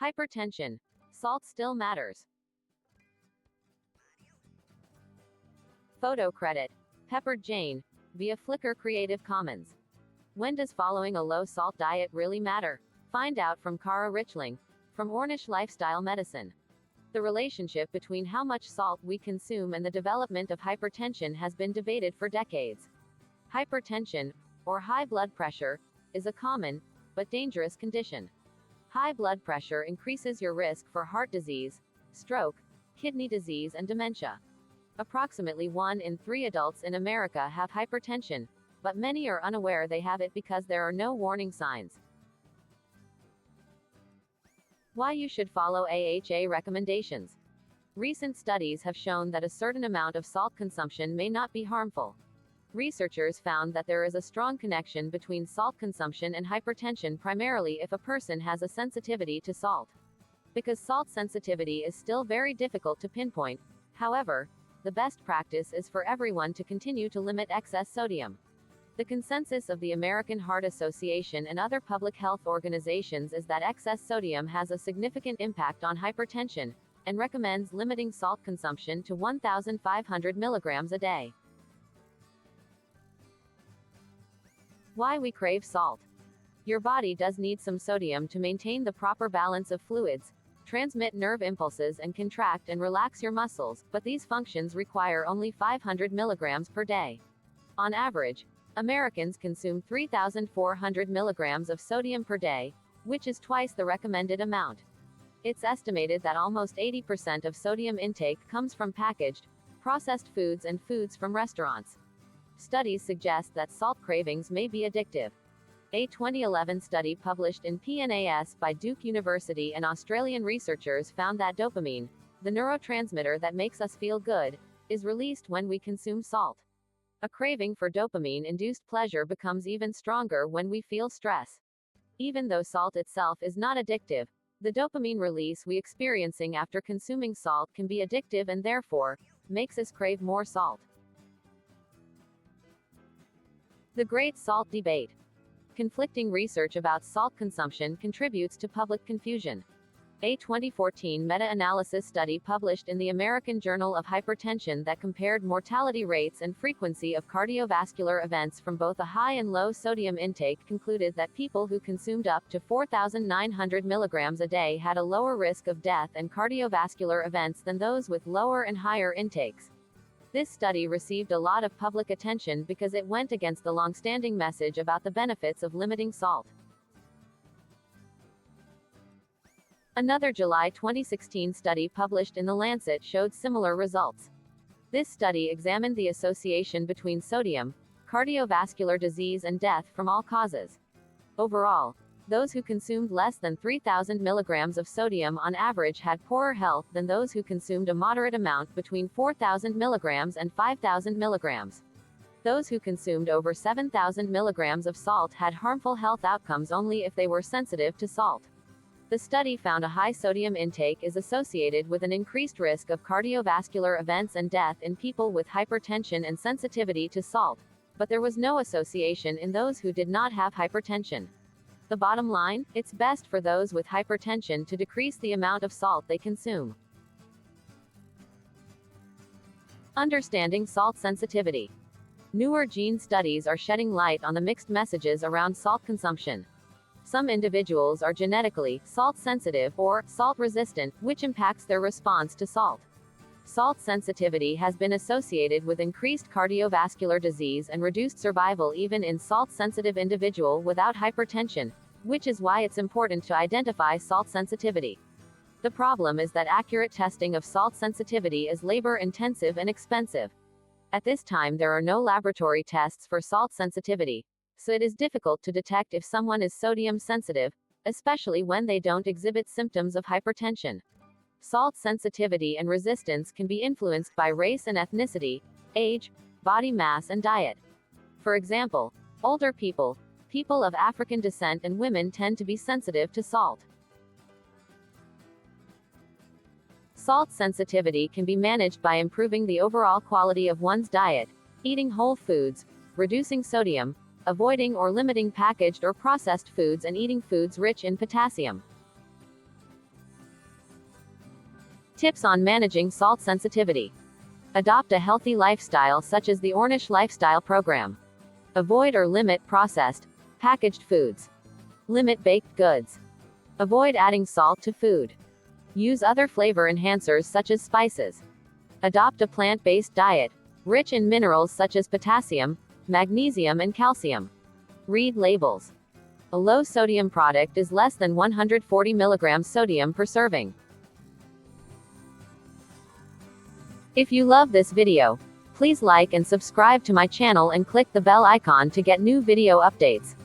Hypertension. Salt still matters. Photo credit. Peppered Jane. Via Flickr Creative Commons. When does following a low-salt diet really matter? Find out from Cara Richling, from Ornish Lifestyle Medicine. The relationship between how much salt we consume and the development of hypertension has been debated for decades. Hypertension, or high blood pressure, is a common, but dangerous condition. High blood pressure increases your risk for heart disease, stroke, kidney disease and dementia. Approximately 1 in 3 adults in America have hypertension, but many are unaware they have it because there are no warning signs. Why you should follow AHA recommendations. Recent studies have shown that a certain amount of salt consumption may not be harmful. Researchers found that there is a strong connection between salt consumption and hypertension, primarily if a person has a sensitivity to salt. Because salt sensitivity is still very difficult to pinpoint, however, the best practice is for everyone to continue to limit excess sodium. The consensus of the American Heart Association and other public health organizations is that excess sodium has a significant impact on hypertension, and recommends limiting salt consumption to 1,500 milligrams a day. Why we crave salt. Your body does need some sodium to maintain the proper balance of fluids, transmit nerve impulses and contract and relax your muscles, but these functions require only 500 milligrams per day. On average, Americans consume 3,400 milligrams of sodium per day, which is twice the recommended amount. It's estimated that almost 80% of sodium intake comes from packaged, processed foods and foods from restaurants. Studies suggest that salt cravings may be addictive. A 2011 study published in PNAS by Duke University and Australian researchers found that dopamine, the neurotransmitter that makes us feel good, is released when we consume salt. A craving for dopamine-induced pleasure becomes even stronger when we feel stress. Even though salt itself is not addictive, the dopamine release we experiencing after consuming salt can be addictive and therefore, makes us crave more salt. The Great Salt Debate. Conflicting research about salt consumption contributes to public confusion. A 2014 meta-analysis study published in the American Journal of Hypertension that compared mortality rates and frequency of cardiovascular events from both a high and low sodium intake concluded that people who consumed up to 4,900 milligrams a day had a lower risk of death and cardiovascular events than those with lower and higher intakes. This study received a lot of public attention because it went against the long-standing message about the benefits of limiting salt. Another July 2016 study published in The Lancet showed similar results. This study examined the association between sodium, cardiovascular disease and death from all causes. Overall, those who consumed less than 3,000 milligrams of sodium on average had poorer health than those who consumed a moderate amount between 4,000 milligrams and 5,000 milligrams. Those who consumed over 7,000 milligrams of salt had harmful health outcomes only if they were sensitive to salt. The study found a high sodium intake is associated with an increased risk of cardiovascular events and death in people with hypertension and sensitivity to salt, but there was no association in those who did not have hypertension. The bottom line, it's best for those with hypertension to decrease the amount of salt they consume. Understanding salt sensitivity. Newer gene studies are shedding light on the mixed messages around salt consumption. Some individuals are genetically salt sensitive or salt resistant, which impacts their response to salt. Salt sensitivity has been associated with increased cardiovascular disease and reduced survival even in salt-sensitive individual without hypertension, which is why it's important to identify salt sensitivity. The problem is that accurate testing of salt sensitivity is labor-intensive and expensive. At this time there are no laboratory tests for salt sensitivity, so it is difficult to detect if someone is sodium sensitive, especially when they don't exhibit symptoms of hypertension. Salt sensitivity and resistance can be influenced by race and ethnicity, age, body mass and diet. For example, older people, people of African descent and women tend to be sensitive to salt. Salt sensitivity can be managed by improving the overall quality of one's diet, eating whole foods, reducing sodium, avoiding or limiting packaged or processed foods and eating foods rich in potassium. Tips on managing salt sensitivity. Adopt a healthy lifestyle such as the Ornish Lifestyle Program. Avoid or limit processed, packaged foods. Limit baked goods. Avoid adding salt to food. Use other flavor enhancers such as spices. Adopt a plant-based diet, rich in minerals such as potassium, magnesium and calcium. Read labels. A low-sodium product is less than 140 milligrams sodium per serving. If you love this video, please like and subscribe to my channel and click the bell icon to get new video updates.